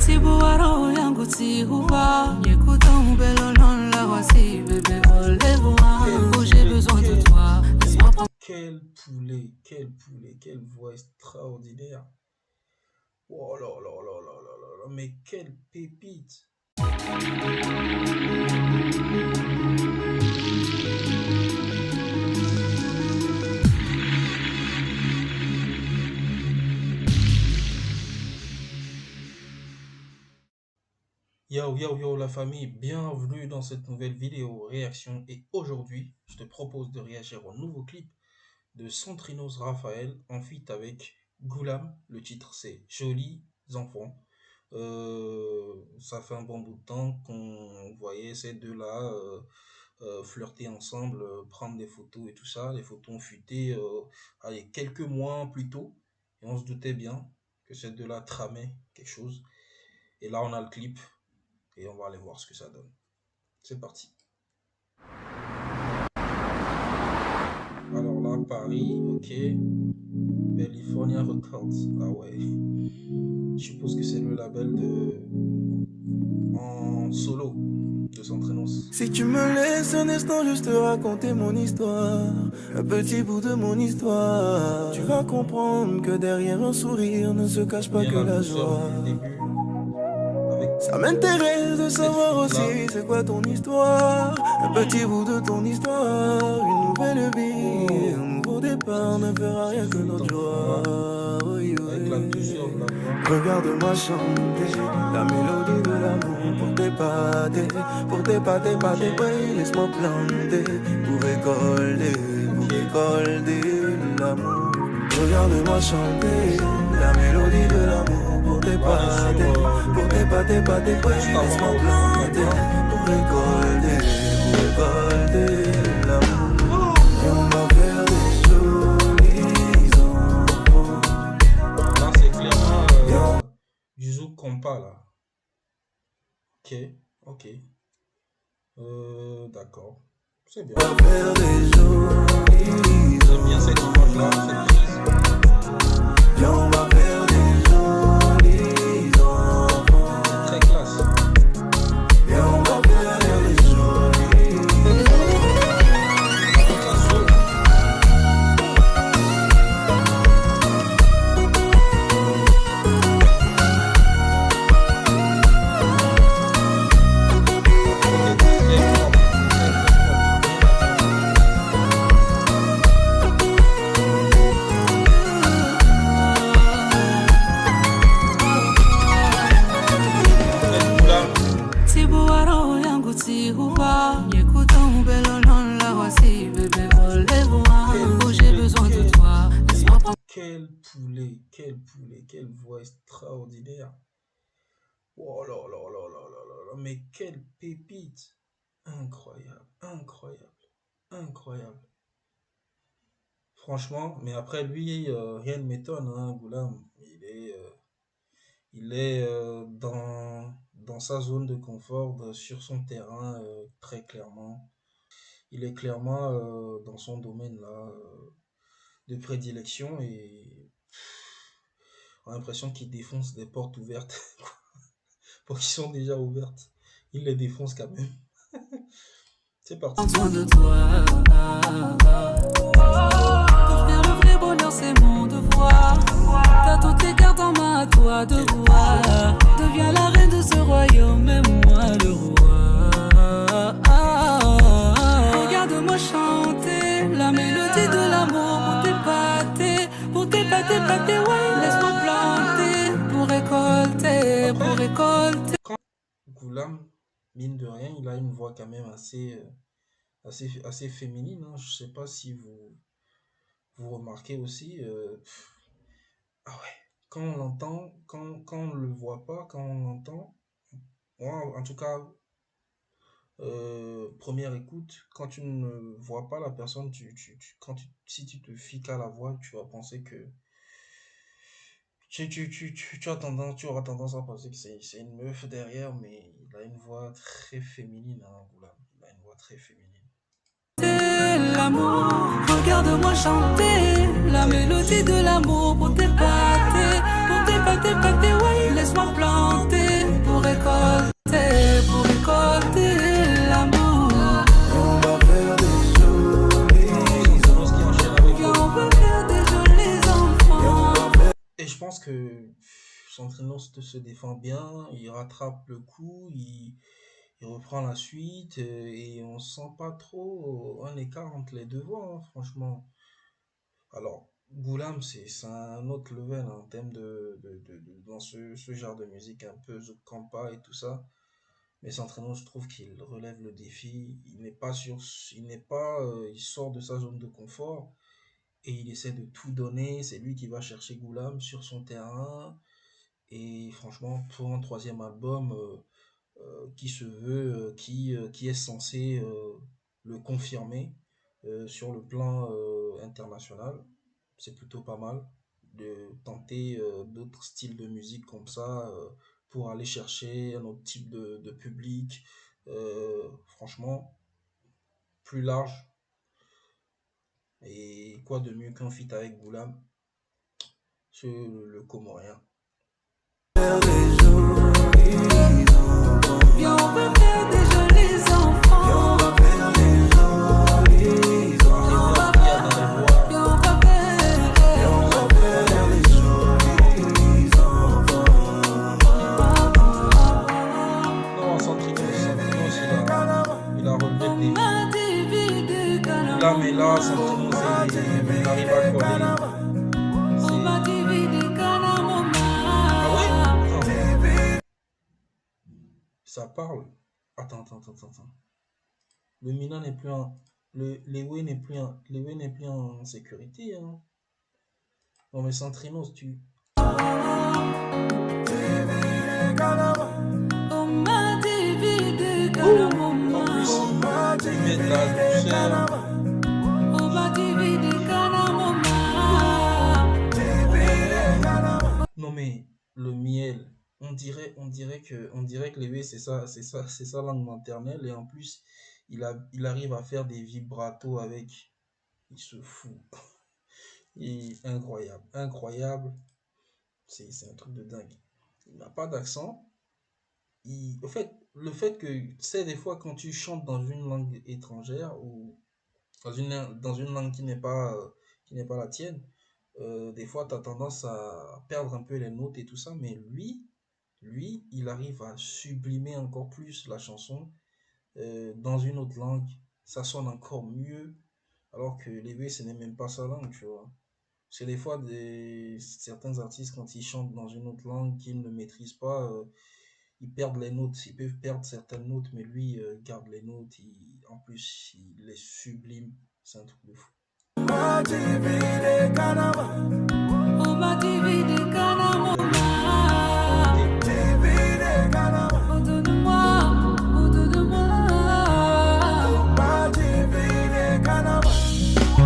Tibuaro yangu tihuwa, nyekuta mbelo non la voici, bébé, relève-moi, j'ai besoin de toi, laisse-moi prendre. Quelle voix extraordinaire. Oh là là là là là là là, mais quelle pépite. Yo la famille, bienvenue dans cette nouvelle vidéo réaction et aujourd'hui je te propose de réagir au nouveau clip de Centrinos Raphaël en feat avec Goulam. Le titre c'est Jolis enfants. Ça fait un bon bout de temps qu'on voyait ces deux-là flirter ensemble, prendre des photos et tout ça. Les photos ont fuité quelques mois plus tôt et on se doutait bien que ces deux-là tramaient quelque chose. Et là on a le clip. Et on va aller voir ce que ça donne. C'est parti. Alors là, Paris, ok. California Records. Ah ouais. Je suppose que c'est le label en solo de Centrinos. Si tu me laisses un instant juste te raconter mon histoire, un petit bout de mon histoire, tu vas comprendre que derrière un sourire ne se cache pas que la joie. Ça m'intéresse de savoir aussi c'est quoi ton histoire, un petit bout de ton histoire, une nouvelle vie, un nouveau départ ne fera rien que notre joie. Regarde-moi chanter la mélodie de l'amour pour t'épater, ouais, laisse-moi planter pour récolter l'amour. Regarde-moi chanter la mélodie de l'amour pour t'épater, ouais, laisse-moi planter pour récolter l'amour. Et on va faire des jolis enfants. Là c'est clairement du zouk compas là. Ok. D'accord. C'est bien. On va faire des jolis. J'aime bien cette image là, cette prise. Et on va faire des jolis enfants. Très classe. Et on va faire des jolis. Tibuaro yangu tihuwa, nyekuta mbelo non la voici, bébé, relève-moi, j'ai besoin de toi, laisse-moi prendre. Quelle voix extraordinaire. Oh là là là là là là là, mais quelle pépite. Incroyable. Franchement, mais après lui, rien ne m'étonne, hein, Goulam. Il est dans sa zone de confort, sur son terrain, très clairement. Il est clairement dans son domaine là de prédilection et on a l'impression qu'il défonce des portes ouvertes pour qui sont déjà ouvertes. Il les défonce quand même. C'est parti. Besoin de toi. T'offrir le vrai bonheur, c'est mon devoir. T'as toutes tes cartes en main, à toi de voir. Deviens la reine de ce royaume, et moi le roi. Regarde-moi chanter la mélodie de l'amour pour t'épater, ouais, laisse-moi planter pour récolter. Goulam, mine de rien, il a une voix quand même assez féminine, hein. Je sais pas si vous remarquez aussi. Ah ouais, quand on l'entend, quand on le voit pas, quand on l'entend, moi en tout cas, première écoute, quand tu ne vois pas la personne, si tu te fies qu'à la voix, tu vas penser que tu auras tendance à penser que c'est une meuf derrière, mais il a une voix très féminine, hein, Goulam. Il a une voix très féminine. L'amour, regarde-moi chanter la mélodie de l'amour pour t'épater, ouais, laisse-moi planter Centrinos se défend bien, il rattrape le coup, il reprend la suite et on sent pas trop un écart entre les deux voix, hein, franchement. Alors, Goulam, c'est un autre level hein, en termes dans ce genre de musique un peu zouk kampa et tout ça. Mais Centrinos, je trouve qu'il relève le défi. Il n'est pas sur, il n'est pas, il sort de sa zone de confort et il essaie de tout donner. C'est lui qui va chercher Goulam sur son terrain. Et franchement, pour un troisième album qui se veut, qui est censé le confirmer sur le plan international, c'est plutôt pas mal de tenter d'autres styles de musique comme ça pour aller chercher un autre type de public. Franchement, plus large. Et quoi de mieux qu'un feat avec Goulam, c'est le Comorien. Faire des jolis enfants. Viens, on peut faire des jolis enfants. Viens, on va faire des jolis enfants. Arriver à dans les voix. Viens, on va faire. Viens, on va faire des jolis enfants. Non, Santrinos, il a relevé le On défi. m'a dividé Là, mais là, Santrinos, il arrive à coller. on m'a dividé Ah ouais? Attends, ça parle. Attends. Le Milan n'est plus en. Lewe n'est plus en sécurité. Hein. Non, mais Santrinos, tu. On m'a dividé En plus, il met de la douceur. on m'a dividé Non, mais le miel. On dirait que Lewe, c'est sa langue maternelle. Et en plus, il arrive à faire des vibratos avec. Il se fout. Incroyable. C'est un truc de dingue. Il n'a pas d'accent. Au fait, le fait que, tu sais, des fois, quand tu chantes dans une langue étrangère ou dans une langue qui n'est pas la tienne, des fois, tu as tendance à perdre un peu les notes et tout ça, mais lui, il arrive à sublimer encore plus la chanson dans une autre langue. Ça sonne encore mieux, alors que les ce n'est même pas sa langue, tu vois. C'est des fois certains artistes, quand ils chantent dans une autre langue qu'ils ne maîtrisent pas, ils perdent les notes. Ils peuvent perdre certaines notes, mais lui garde les notes. En plus, il les sublime. C'est un truc de fou. on m'a dividé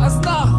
Asta.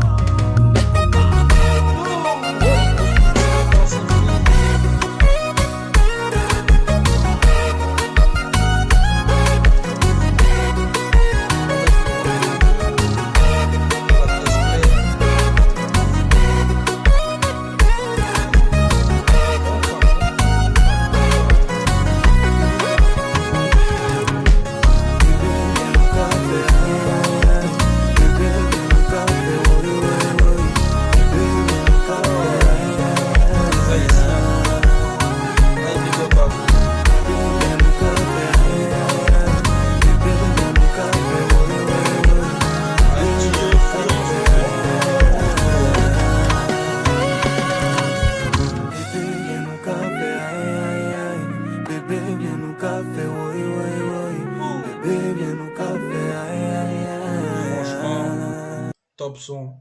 Top son.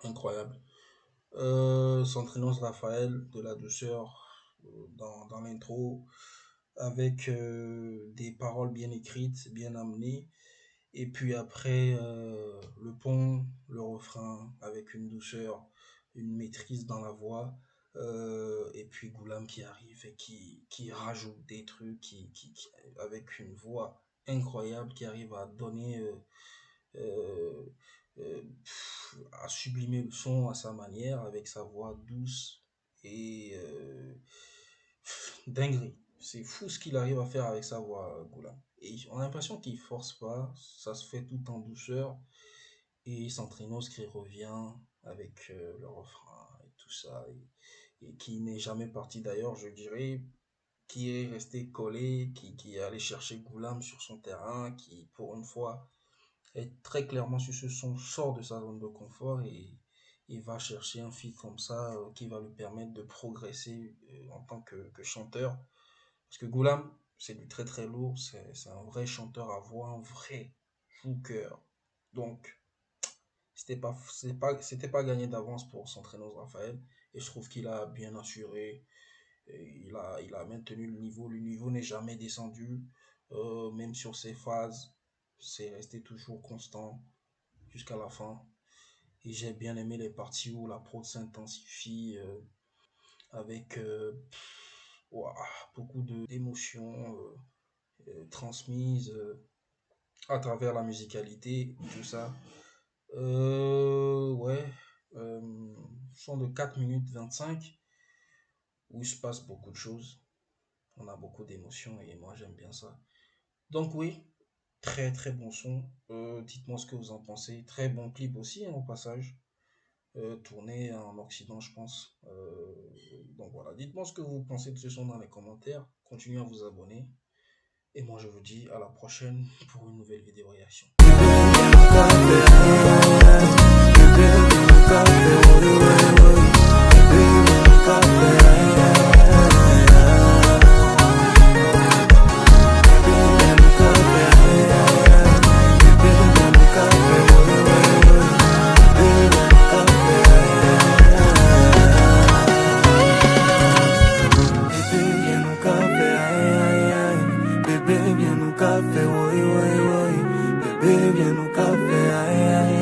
Incroyable. Centrinos Raphaël, de la douceur dans l'intro, avec des paroles bien écrites, bien amenées. Et puis après, le pont, le refrain, avec une douceur, une maîtrise dans la voix. Et puis Goulam qui arrive et qui rajoute des trucs, avec une voix incroyable, qui arrive à donner, euh, à sublimer le son à sa manière, avec sa voix douce et dinguerie. C'est fou ce qu'il arrive à faire avec sa voix, Goulam. Et on a l'impression qu'il force pas, ça se fait tout en douceur. Et Centrinos qui revient avec le refrain et tout ça. et qui n'est jamais parti d'ailleurs, je dirais, qui est resté collé, qui est allé chercher Goulam sur son terrain, qui pour une fois est très clairement sur ce son, sort de sa zone de confort et il va chercher un feat comme ça qui va lui permettre de progresser en tant que chanteur. Parce que Goulam, c'est du très très lourd, c'est un vrai chanteur à voix, un vrai fou cœur. Donc, c'était pas gagné d'avance pour s'entraîner au Raphaël. Et je trouve qu'il a bien assuré. Et il a maintenu le niveau. Le niveau n'est jamais descendu. Même sur ses phases, c'est resté toujours constant jusqu'à la fin. Et j'ai bien aimé les parties où la prod s'intensifie avec ouah, beaucoup d'émotions transmises à travers la musicalité, tout ça. Ouais, euh, son de 4 minutes 25 où il se passe beaucoup de choses. On a beaucoup d'émotions et moi j'aime bien ça. Donc oui, très très bon son. Dites-moi ce que vous en pensez. Très bon clip aussi hein, au passage. Tourné en Occident je pense. Donc voilà, dites-moi ce que vous pensez de ce son dans les commentaires. Continuez à vous abonner. Et moi je vous dis à la prochaine pour une nouvelle vidéo réaction. Bébé, viens au café, oui, oui, oui. Bébé, viens au café, aïe, aïe.